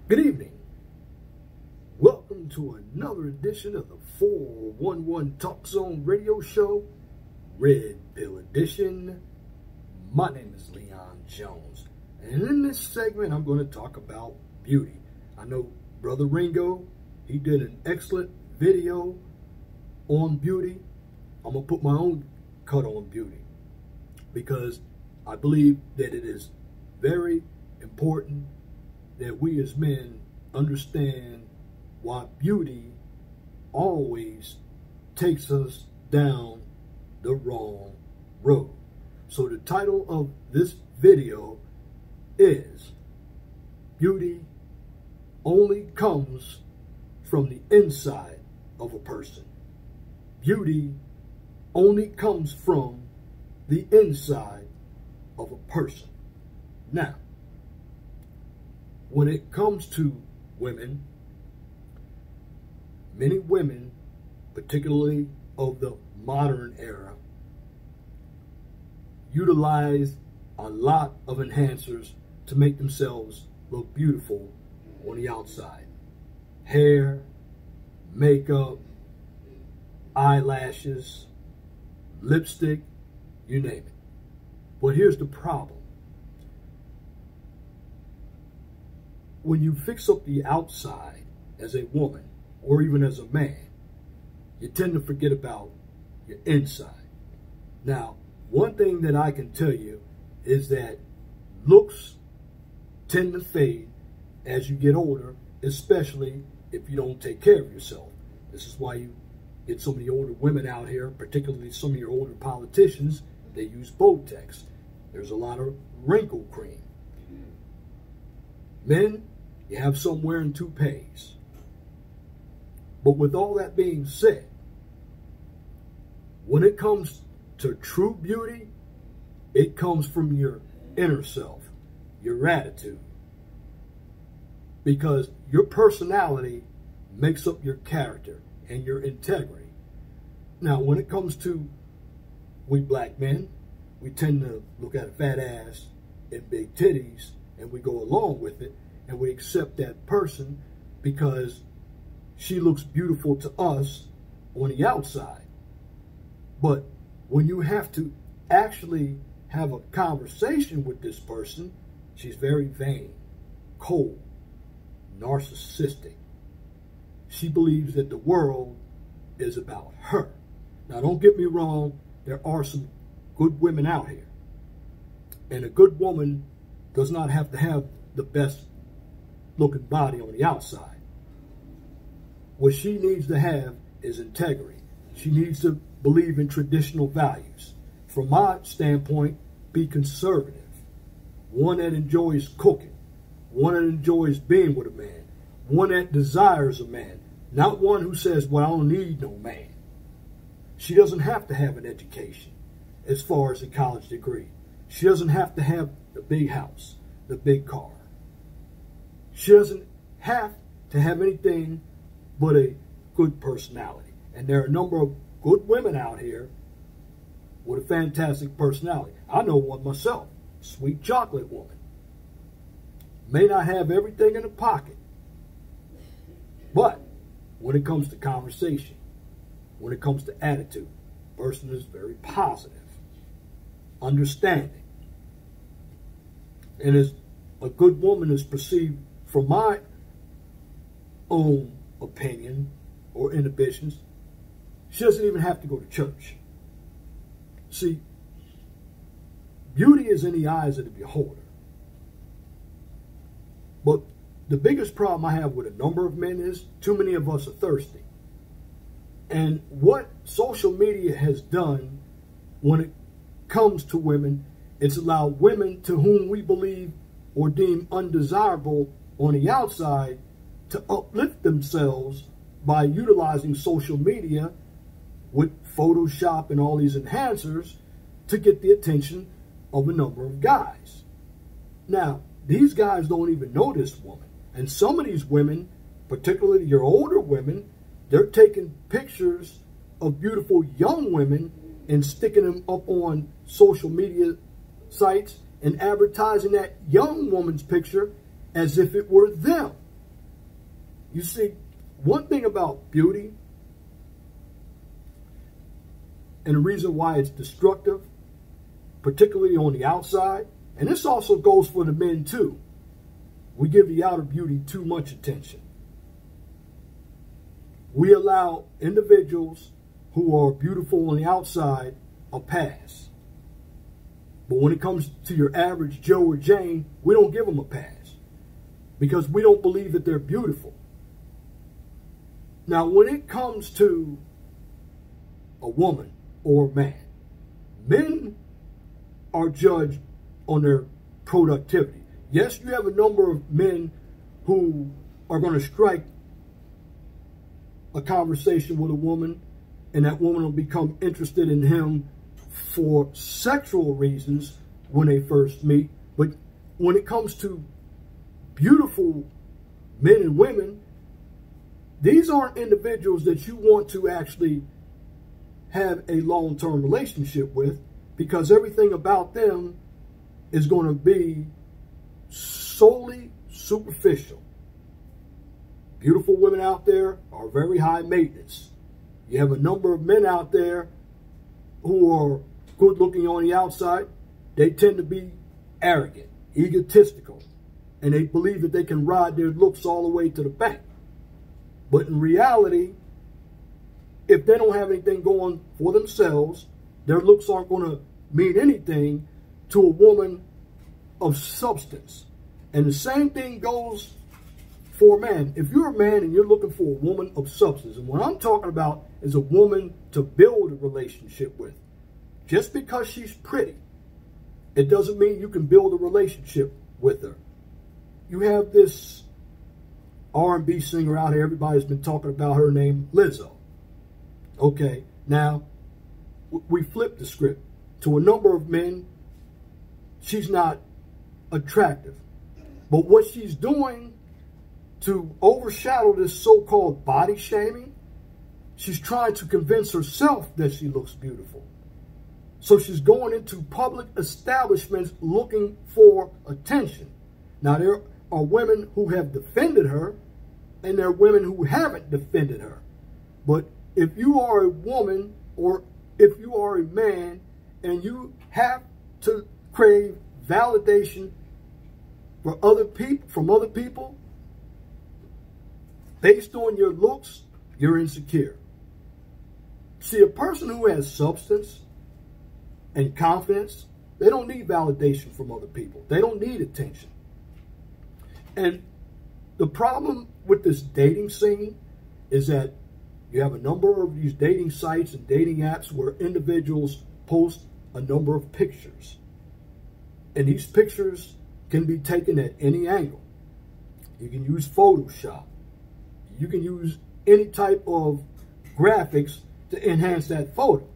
Good evening. Welcome to another edition of the 411 Talk Zone radio show, Red Pill Edition. My name is Leon Jones, and in this segment, I'm going to talk about beauty. I know Brother Ringo, he did an excellent video on beauty. I'm going to put my own cut on beauty because I believe that it is very important that we as men understand why beauty always takes us down the wrong road. So the title of this video is Beauty Only Comes from the Inside of a Person. Beauty only comes from the inside of a person. Now, when it comes to women, many women, particularly of the modern era, utilize a lot of enhancers to make themselves look beautiful on the outside. Hair, makeup, eyelashes, lipstick, you name it. But here's the problem. When you fix up the outside as a woman or even as a man, you tend to forget about your inside. Now, one thing that I can tell you is that looks tend to fade as you get older, especially if you don't take care of yourself. This is why you get so many older women out here, particularly some of your older politicians, they use Botox. There's a lot of wrinkle cream. Men, you have some wearing toupees. But with all that being said, when it comes to true beauty, it comes from your inner self, your attitude. Because your personality makes up your character and your integrity. Now, when it comes to we black men, we tend to look at a fat ass and big titties and we go along with it. And we accept that person because she looks beautiful to us on the outside. But when you have to actually have a conversation with this person, she's very vain, cold, narcissistic. She believes that the world is about her. Now, don't get me wrong, there are some good women out here. And a good woman does not have to have the best looking body on the outside. What she needs to have is integrity. She needs to believe in traditional values. From my standpoint, be conservative. One that enjoys cooking. One that enjoys being with a man. One that desires a man. Not one who says, well, I don't need no man. She doesn't have to have an education as far as a college degree. She doesn't have to have the big house, the big car. She doesn't have to have anything but a good personality. And there are a number of good women out here with a fantastic personality. I know one myself, sweet chocolate woman. May not have everything in the pocket. But when it comes to conversation, when it comes to attitude, the person is very positive, understanding. And as a good woman is perceived, from my own opinion or inhibitions, she doesn't even have to go to church. See, beauty is in the eyes of the beholder. But the biggest problem I have with a number of men is too many of us are thirsty. And what social media has done when it comes to women, it's allowed women to whom we believe or deem undesirable on the outside to uplift themselves by utilizing social media with Photoshop and all these enhancers to get the attention of a number of guys. Now, these guys don't even know this woman. And some of these women, particularly your older women, they're taking pictures of beautiful young women and sticking them up on social media sites and advertising that young woman's picture as if it were them. You see, one thing about beauty, and the reason why it's destructive, particularly on the outside, and this also goes for the men too. We give the outer beauty too much attention. We allow individuals who are beautiful on the outside a pass. But when it comes to your average Joe or Jane, we don't give them a pass because we don't believe that they're beautiful. Now, when it comes to a woman or a man, men are judged on their productivity. Yes, you have a number of men who are going to strike a conversation with a woman, and that woman will become interested in him for sexual reasons when they first meet. But when it comes to beautiful men and women, these aren't individuals that you want to actually have a long-term relationship with, because everything about them is going to be solely superficial. Beautiful women out there are very high maintenance. You have a number of men out there who are good looking on the outside. They tend to be arrogant, egotistical, and they believe that they can ride their looks all the way to the bank. But in reality, if they don't have anything going for themselves, their looks aren't going to mean anything to a woman of substance. And the same thing goes for a man. If you're a man and you're looking for a woman of substance, and what I'm talking about is a woman to build a relationship with. Just because she's pretty, it doesn't mean you can build a relationship with her. You have this R&B singer out here, everybody's been talking about her, named Lizzo. Okay, now we flip the script. To a number of men, she's not attractive. But what she's doing to overshadow this so-called body shaming, she's trying to convince herself that she looks beautiful. So she's going into public establishments looking for attention. Now, there are women who have defended her, and there are women who haven't defended her. But if you are a woman, or if you are a man, and you have to crave validation for from other people, based on your looks, you're insecure. See, a person who has substance and confidence, they don't need validation from other people. They don't need attention. And the problem with this dating scene is that you have a number of these dating sites and dating apps where individuals post a number of pictures. And these pictures can be taken at any angle. You can use Photoshop. You can use any type of graphics to enhance that photo.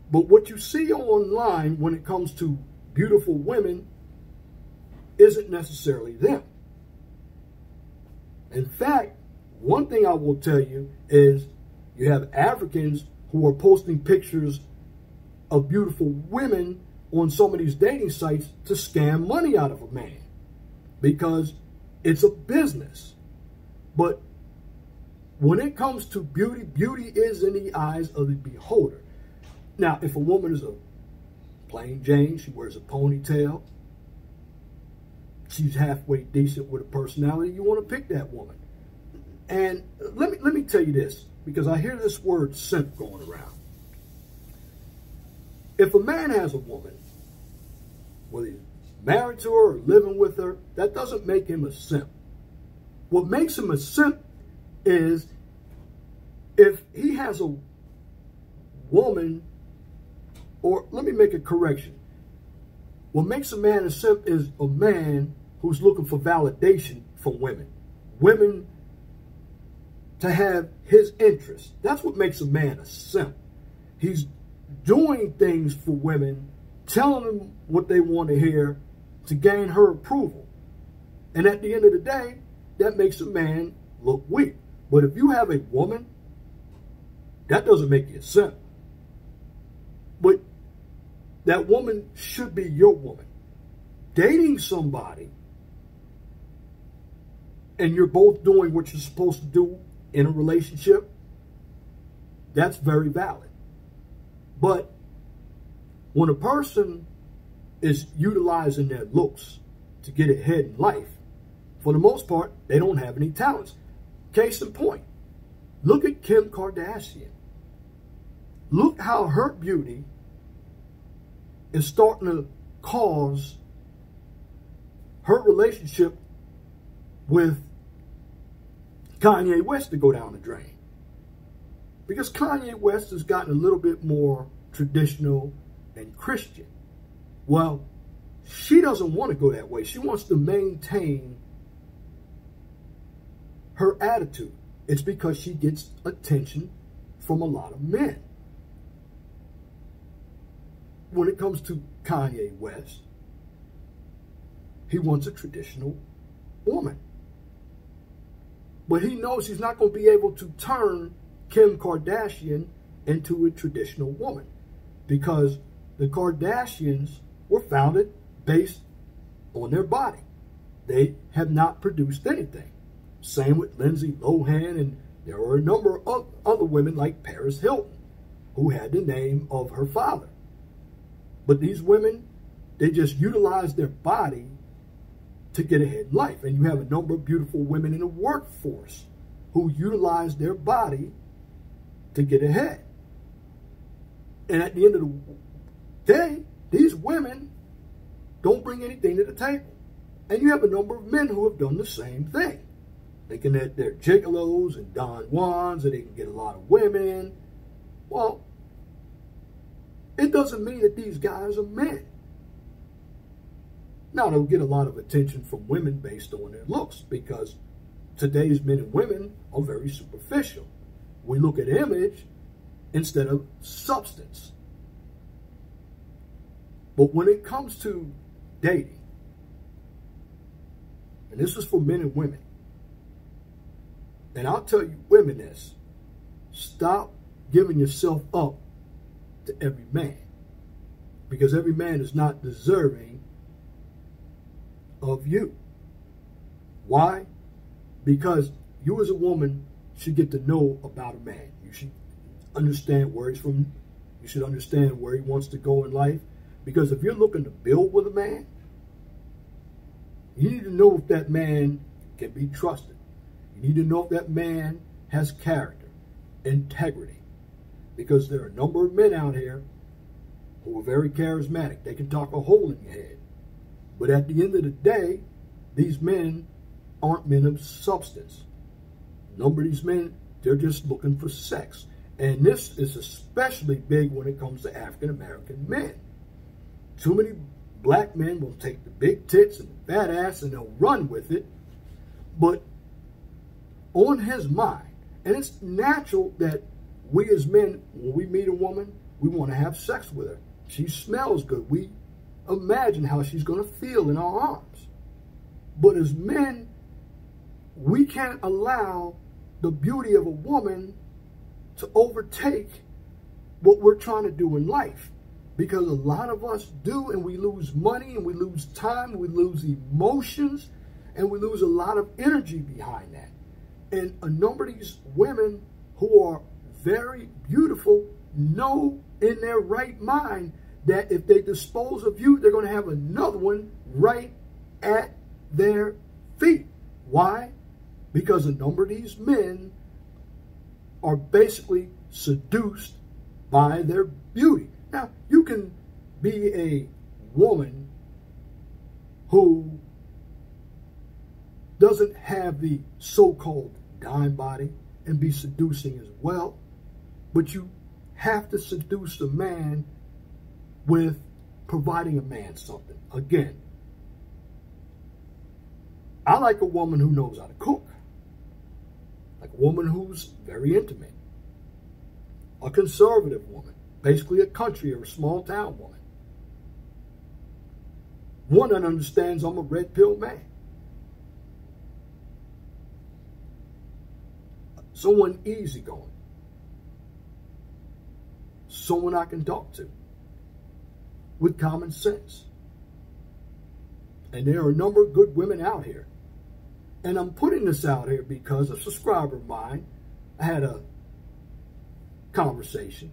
But what you see online when it comes to beautiful women isn't necessarily them. In fact, one thing I will tell you is you have Africans who are posting pictures of beautiful women on some of these dating sites to scam money out of a man, because it's a business. But when it comes to beauty, beauty is in the eyes of the beholder. Now, if a woman is a plain Jane, she wears a ponytail, she's halfway decent with a personality, you want to pick that woman. And let me tell you this, because I hear this word simp going around. If a man has a woman, whether he's married to her or living with her, that doesn't make him a simp. What makes him a simp is if he has a woman, or let me make a correction. What makes a man a simp is a man who's looking for validation from women. Women to have his interest. That's what makes a man a simp. He's doing things for women, telling them what they want to hear to gain her approval. And at the end of the day, that makes a man look weak. But if you have a woman, that doesn't make you a simp. But that woman should be your woman. Dating somebody and you're both doing what you're supposed to do in a relationship, that's very valid. But when a person is utilizing their looks to get ahead in life, for the most part, they don't have any talents. Case in point, look at Kim Kardashian. Look how her beauty is starting to cause her relationship with Kanye West to go down the drain. Because Kanye West has gotten a little bit more traditional and Christian. Well, she doesn't want to go that way. She wants to maintain her attitude. It's because she gets attention from a lot of men. When it comes to Kanye West, he wants a traditional woman. But he knows he's not going to be able to turn Kim Kardashian into a traditional woman, because the Kardashians were founded based on their body. They have not produced anything. Same with Lindsay Lohan, and there were a number of other women like Paris Hilton who had the name of her father. But these women, they just utilize their body to get ahead in life. And you have a number of beautiful women in the workforce who utilize their body to get ahead. And at the end of the day, these women don't bring anything to the table. And you have a number of men who have done the same thing, thinking that they're gigolos and Don Juans and they can get a lot of women. Well, it doesn't mean that these guys are men. Now, they'll get a lot of attention from women based on their looks, because today's men and women are very superficial. We look at image instead of substance. But when it comes to dating, and this is for men and women, and I'll tell you women this, stop giving yourself up to every man, because every man is not deserving of you. Why? Because you as a woman should get to know about a man. You should understand where he's from. You should understand where he wants to go in life. Because if you're looking to build with a man, you need to know if that man can be trusted. You need to know if that man has character, integrity. Because there are a number of men out here who are very charismatic. They can talk a hole in your head. But at the end of the day, these men aren't men of substance. A number of these men, they're just looking for sex. And this is especially big when it comes to African American men. Too many black men will take the big tits and the fat ass and they'll run with it. But on his mind, and it's natural that we as men, when we meet a woman, we want to have sex with her. She smells good. We imagine how she's going to feel in our arms. But as men, we can't allow the beauty of a woman to overtake what we're trying to do in life. Because a lot of us do, and we lose money, and we lose time, and we lose emotions, and we lose a lot of energy behind that. And a number of these women who are very beautiful know in their right mind that if they dispose of you, they're going to have another one right at their feet. Why? Because a number of these men are basically seduced by their beauty. Now, you can be a woman who doesn't have the so-called dime body and be seducing as well, but you have to seduce a man with providing a man something. Again, I like a woman who knows how to cook, like a woman who's very intimate, a conservative woman, basically a country or a small town woman, one that understands I'm a red pill man, someone easygoing, someone I can talk to with common sense. And there are a number of good women out here. And I'm putting this out here because a subscriber of mine, I had a conversation,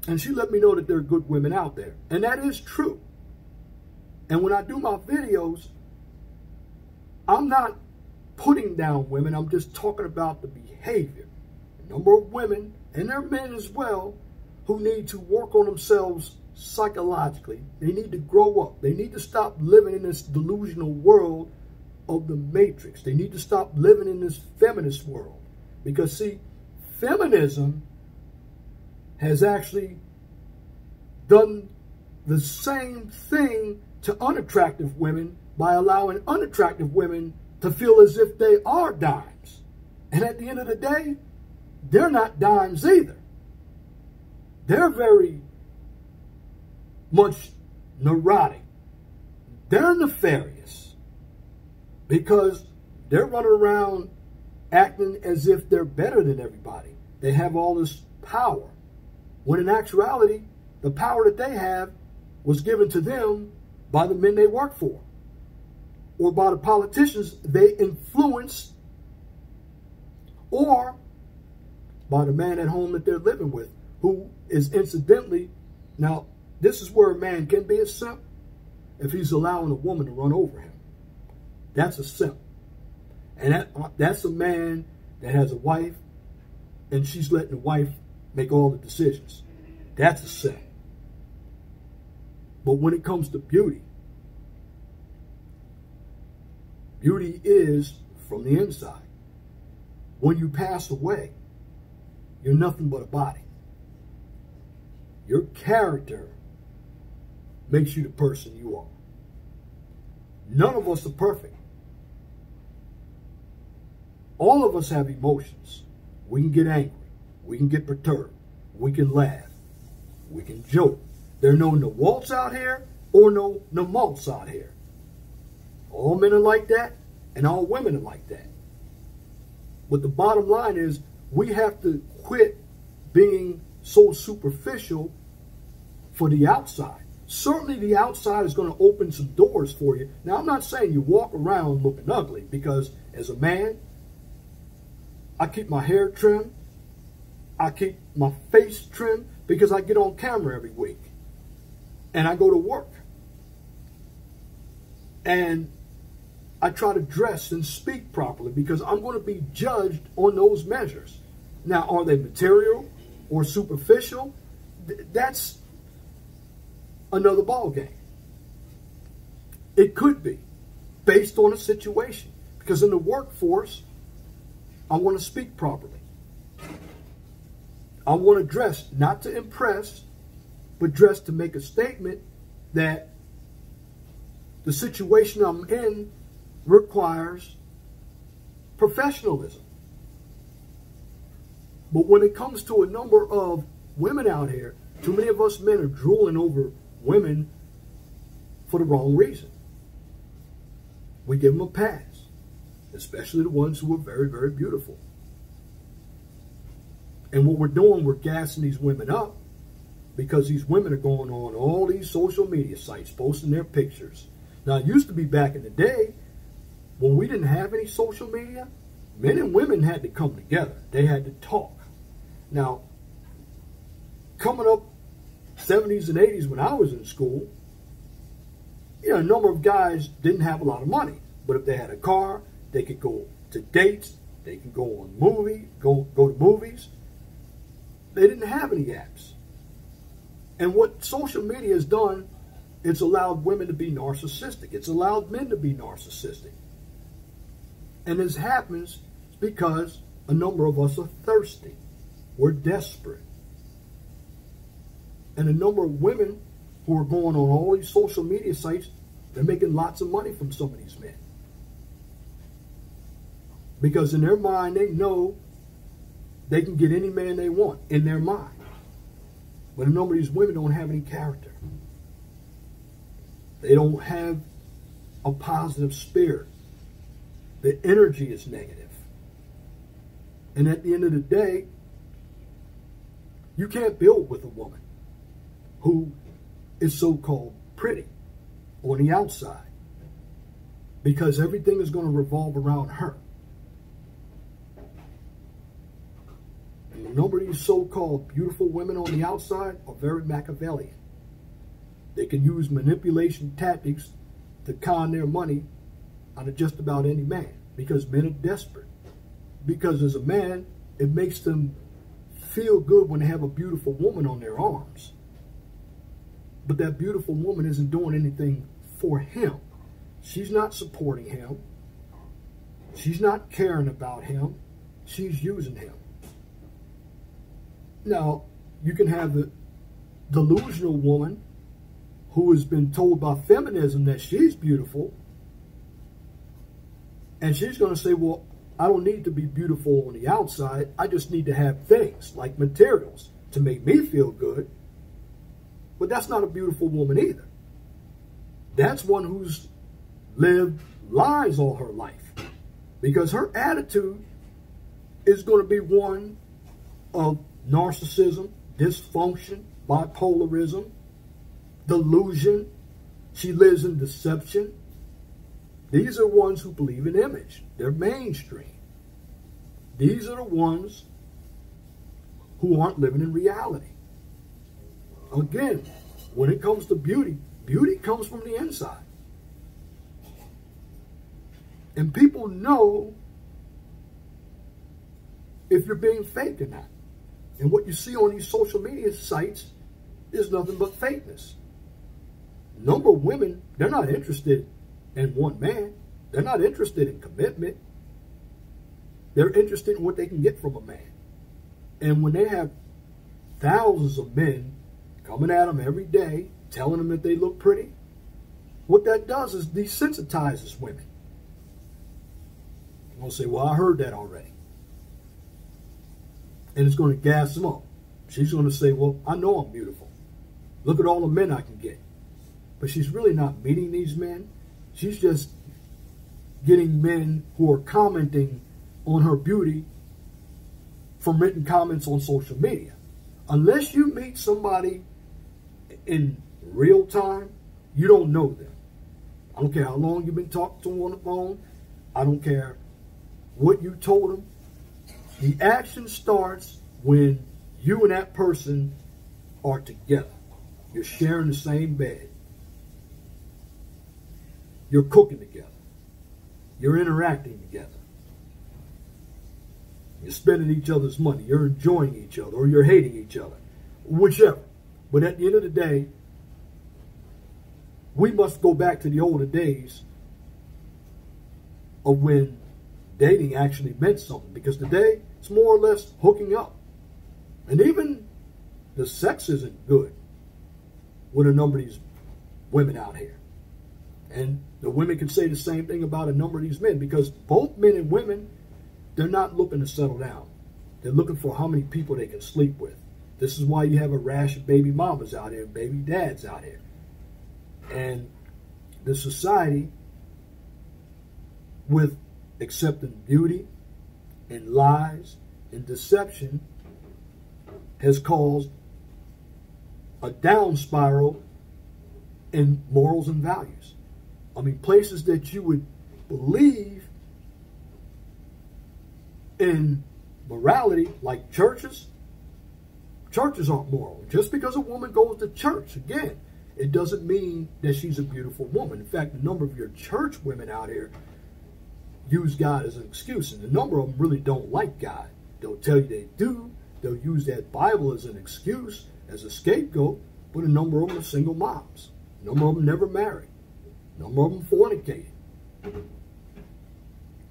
and she let me know that there are good women out there. And that is true. And when I do my videos, I'm not putting down women. I'm just talking about the behavior. A number of women, and there are men as well, who need to work on themselves psychologically. They need to grow up. They need to stop living in this delusional world of the Matrix. They need to stop living in this feminist world. Because, see, feminism has actually done the same thing to unattractive women by allowing unattractive women to feel as if they are dimes. And at the end of the day, they're not dimes either. They're very much neurotic. They're nefarious because they're running around acting as if they're better than everybody. They have all this power, when in actuality, the power that they have was given to them by the men they work for, or by the politicians they influence, or by the man at home that they're living with, who is incidentally, now this is where a man can be a simp, if he's allowing a woman to run over him. That's a simp. And that's a man that has a wife and she's letting the wife make all the decisions. That's a simp. But when it comes to beauty, beauty is from the inside. When you pass away, you're nothing but a body. Your character makes you the person you are. None of us are perfect. All of us have emotions. We can get angry. We can get perturbed. We can laugh. We can joke. There are no Nawalts out here or no Namalts out here. All men are like that, and all women are like that. But the bottom line is, we have to quit being so superficial for the outside. Certainly the outside is going to open some doors for you. Now, I'm not saying you walk around looking ugly, because as a man, I keep my hair trimmed. I keep my face trimmed because I get on camera every week. And I go to work. And I try to dress and speak properly because I'm going to be judged on those measures. Now, are they material or superficial? That's another ball game. It could be based on a situation, because in the workforce, I want to speak properly. I want to dress not to impress, but dress to make a statement that the situation I'm in requires professionalism. But when it comes to a number of women out here, too many of us men are drooling over women for the wrong reason. We give them a pass, especially the ones who are very, very beautiful. And what we're doing, we're gassing these women up because these women are going on all these social media sites, posting their pictures. Now, it used to be back in the day when we didn't have any social media, men and women had to come together. They had to talk. Now, coming up 70s and 80s when I was in school, you know, a number of guys didn't have a lot of money. But if they had a car, they could go to dates, they could go on go to movies. They didn't have any apps. And what social media has done, it's allowed women to be narcissistic. It's allowed men to be narcissistic. And this happens because a number of us are thirsty. We're desperate. And a number of women who are going on all these social media sites, they're making lots of money from some of these men. Because in their mind, they know they can get any man they want in their mind. But a number of these women don't have any character. They don't have a positive spirit. The energy is negative. And at the end of the day, you can't build with a woman who is so-called pretty on the outside. because everything is going to revolve around her. And a number of these so-called beautiful women on the outside are very Machiavellian. They can use manipulation tactics to con their money out of just about any man, because men are desperate. Because as a man, it makes them feel good when they have a beautiful woman on their arms. But that beautiful woman isn't doing anything for him. She's not supporting him. She's not caring about him. She's using him. Now, you can have the delusional woman who has been told by feminism that she's beautiful, and she's going to say, well, I don't need to be beautiful on the outside. I just need to have things like materials to make me feel good. But that's not a beautiful woman either. That's one who's lived lies all her life, because her attitude is going to be one of narcissism, dysfunction, bipolarism, delusion. She lives in deception. These are ones who believe in image. They're mainstream. These are the ones who aren't living in reality. Again, when it comes to beauty, beauty comes from the inside. And people know if you're being fake or not. And what you see on these social media sites is nothing but fakeness. A number of women, they're not interested in one man. They're not interested in commitment. They're interested in what they can get from a man. And when they have thousands of men coming at them every day, telling them that they look pretty, what that does is desensitizes women. You're going to say, well, I heard that already. And it's going to gas them up. She's going to say, well, I know I'm beautiful. Look at all the men I can get. But she's really not meeting these men. She's just getting men who are commenting on her beauty from written comments on social media. Unless you meet somebody in real time, you don't know them. I don't care how long you've been talking to them on the phone. I don't care what you told them. The action starts when you and that person are together. You're sharing the same bed. You're cooking together. You're interacting together. You're spending each other's money. You're enjoying each other, or you're hating each other. Whichever. But at the end of the day, we must go back to the older days of when dating actually meant something. Because today, it's more or less hooking up. And even the sex isn't good with a number of these women out here. And the women can say the same thing about a number of these men, because both men and women, they're not looking to settle down. They're looking for how many people they can sleep with. This is why you have a rash of baby mamas out here, baby dads out here. And the society, with accepting beauty and lies and deception, has caused a down spiral in morals and values. I mean, places that you would believe in morality, like churches, churches aren't moral. Just because a woman goes to church, again, it doesn't mean that she's a beautiful woman. In fact, a number of your church women out here use God as an excuse, and a number of them really don't like God. They'll tell you they do. They'll use that Bible as an excuse, as a scapegoat, but a number of them are single moms. A number of them never married. A number of them fornicated. A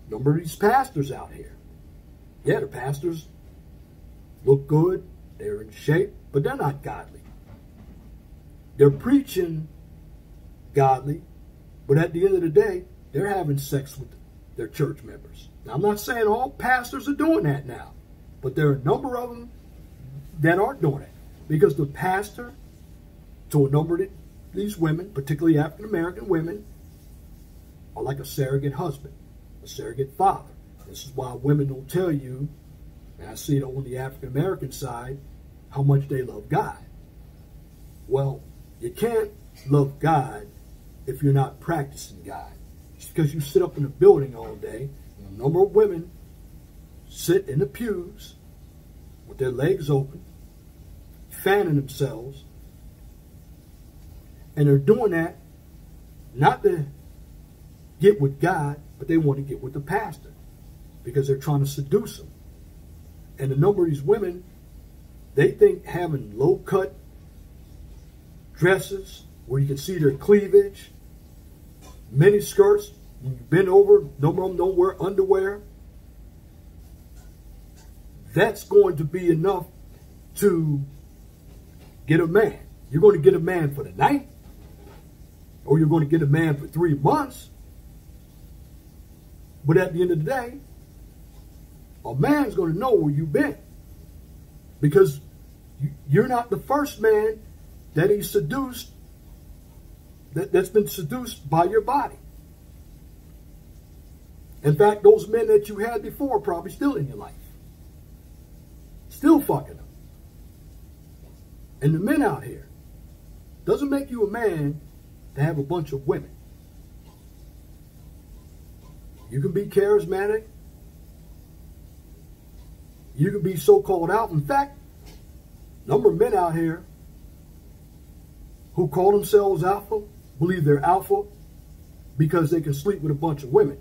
number of these pastors out here. Yeah, the pastors look good, they're in shape, but they're not godly. They're preaching godly, but at the end of the day, they're having sex with their church members. Now, I'm not saying all pastors are doing that now, but there are a number of them that aren't doing it, because the pastor, to a number of these women, particularly African-American women, are like a surrogate husband, a surrogate father. This is why women don't tell you, and I see it on the African-American side, how much they love God. Well, you can't love God if you're not practicing God. Just because you sit up in a building all day, and a number of women sit in the pews with their legs open, fanning themselves, and they're doing that not to get with God, but they want to get with the pastor because they're trying to seduce him. And a number of these women, they think having low-cut dresses where you can see their cleavage, mini skirts, when you bend over, number of them don't wear underwear, that's going to be enough to get a man. You're going to get a man for the night, or you're going to get a man for 3 months. But at the end of the day, a man's going to know where you've been, because you're not the first man that he seduced, that's been seduced by your body. In fact, those men that you had before are probably still in your life. Still fucking them. And the men out here, doesn't make you a man to have a bunch of women. You can be charismatic. You can be so-called out. In fact, a number of men out here who call themselves alpha believe they're alpha because they can sleep with a bunch of women.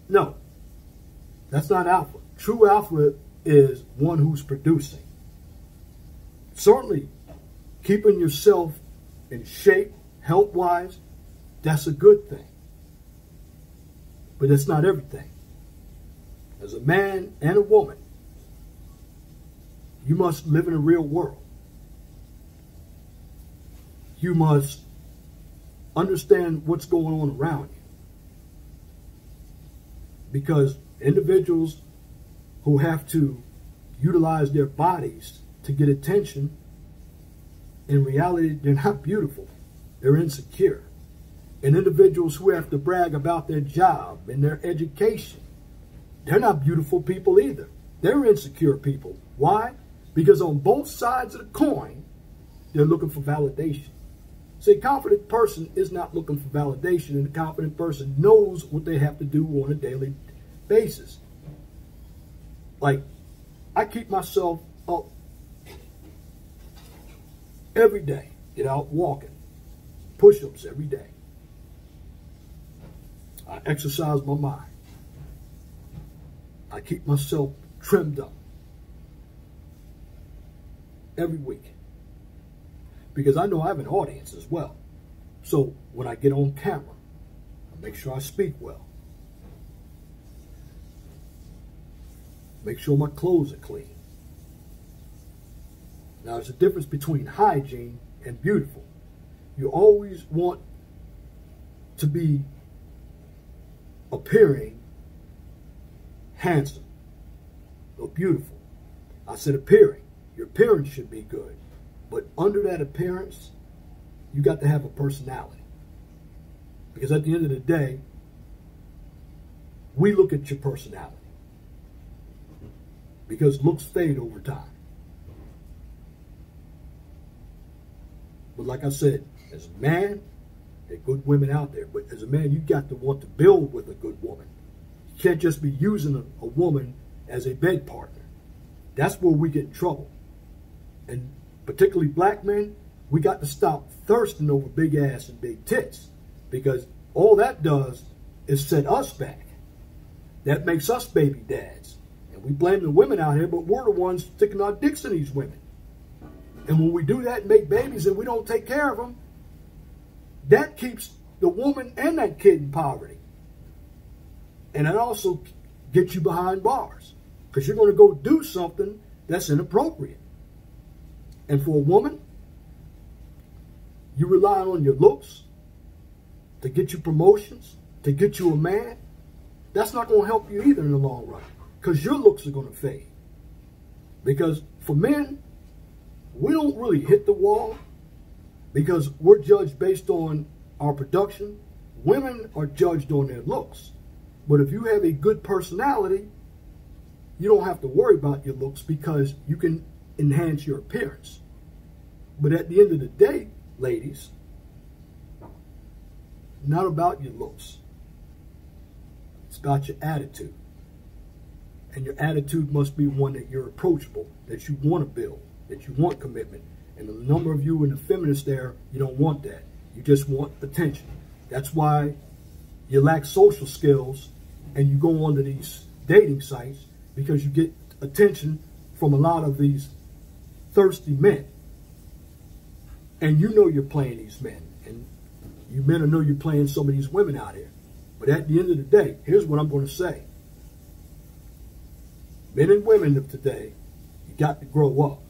No, that's not alpha. True alpha is one who's producing. Certainly, keeping yourself in shape, health-wise, that's a good thing. But it's not everything. As a man and a woman, you must live in a real world. You must understand what's going on around you. Because individuals who have to utilize their bodies to get attention, in reality, they're not beautiful. They're insecure. And individuals who have to brag about their job and their education, they're not beautiful people either. They're insecure people. Why? Because on both sides of the coin, they're looking for validation. See, a confident person is not looking for validation, and a confident person knows what they have to do on a daily basis. Like, I keep myself up every day. Get out walking. Push-ups every day. I exercise my mind. I keep myself trimmed up every week. Because I know I have an audience as well. So when I get on camera, I make sure I speak well. Make sure my clothes are clean. Now, there's a difference between hygiene and beautiful. You always want to be appearing handsome or beautiful. I said appearing. Your appearance should be good. But under that appearance, you got to have a personality. Because at the end of the day, we look at your personality. Because looks fade over time. But like I said, as a man, there are good women out there. But as a man, you got to want to build with a good woman. You can't just be using a woman as a bed partner. That's where we get in trouble. And particularly black men, we got to stop thirsting over big ass and big tits. Because all that does is set us back. That makes us baby dads. And we blame the women out here, but we're the ones sticking our dicks in these women. And when we do that and make babies and we don't take care of them, that keeps the woman and that kid in poverty. And that also gets you behind bars. Because you're going to go do something that's inappropriate. And for a woman, you rely on your looks to get you promotions, to get you a man. That's not going to help you either in the long run. Because your looks are going to fade. Because for men, we don't really hit the wall because we're judged based on our production. Women are judged on their looks. But if you have a good personality, you don't have to worry about your looks because you can enhance your appearance. But at the end of the day, ladies, not about your looks. It's about your attitude. And your attitude must be one that you're approachable, that you want to build, that you want commitment. And a number of you in the feminist era, you don't want that. You just want attention. That's why you lack social skills and you go onto these dating sites, because you get attention from a lot of these thirsty men. And you know you're playing these men. And you men know you're playing some of these women out here. But at the end of the day, here's what I'm going to say. Men and women of today, you got to grow up.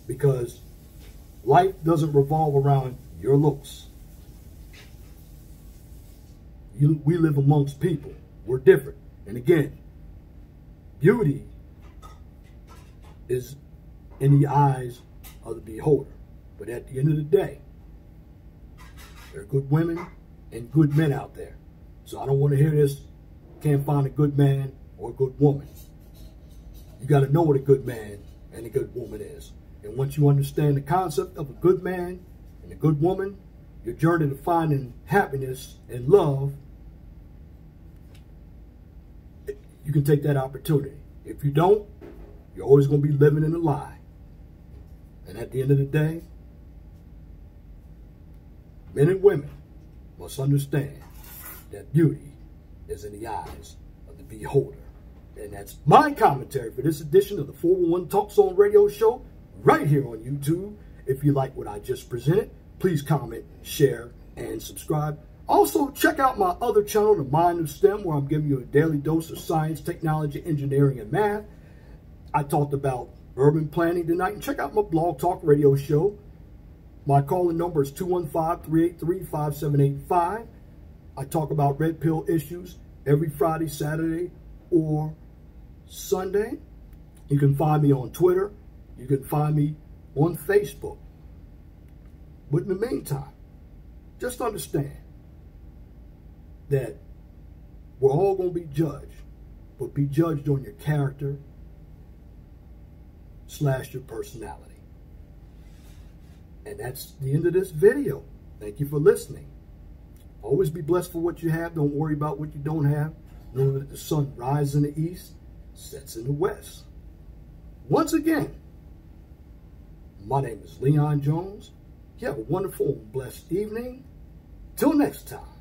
Because life doesn't revolve around your looks. We live amongst people. We're different. And again, beauty is in the eyes of the beholder. But at the end of the day, there are good women and good men out there. So I don't want to hear this, can't find a good man or a good woman. You got to know what a good man and a good woman is. And once you understand the concept of a good man and a good woman, your journey to finding happiness and love, you can take that opportunity. If you don't, you're always going to be living in a lie. And at the end of the day, men and women must understand that beauty is in the eyes of the beholder. And that's my commentary for this edition of the 411 Talk Zone Radio Show right here on YouTube. If you like what I just presented, please comment, share, and subscribe. Also, check out my other channel, The Mind of STEM, where I'm giving you a daily dose of science, technology, engineering, and math. I talked about urban planning tonight. And check out my Blog Talk Radio Show. My calling number is 215-383-5785. I talk about red pill issues every Friday, Saturday, or Sunday. You can find me on Twitter. You can find me on Facebook. But in the meantime, just understand that we're all going to be judged, but be judged on your character / your personality. And that's the end of this video. Thank you for listening. Always be blessed for what you have. Don't worry about what you don't have. Know that the sun rises in the east, sets in the west. Once again, my name is Leon Jones. You have a wonderful and blessed evening. Till next time.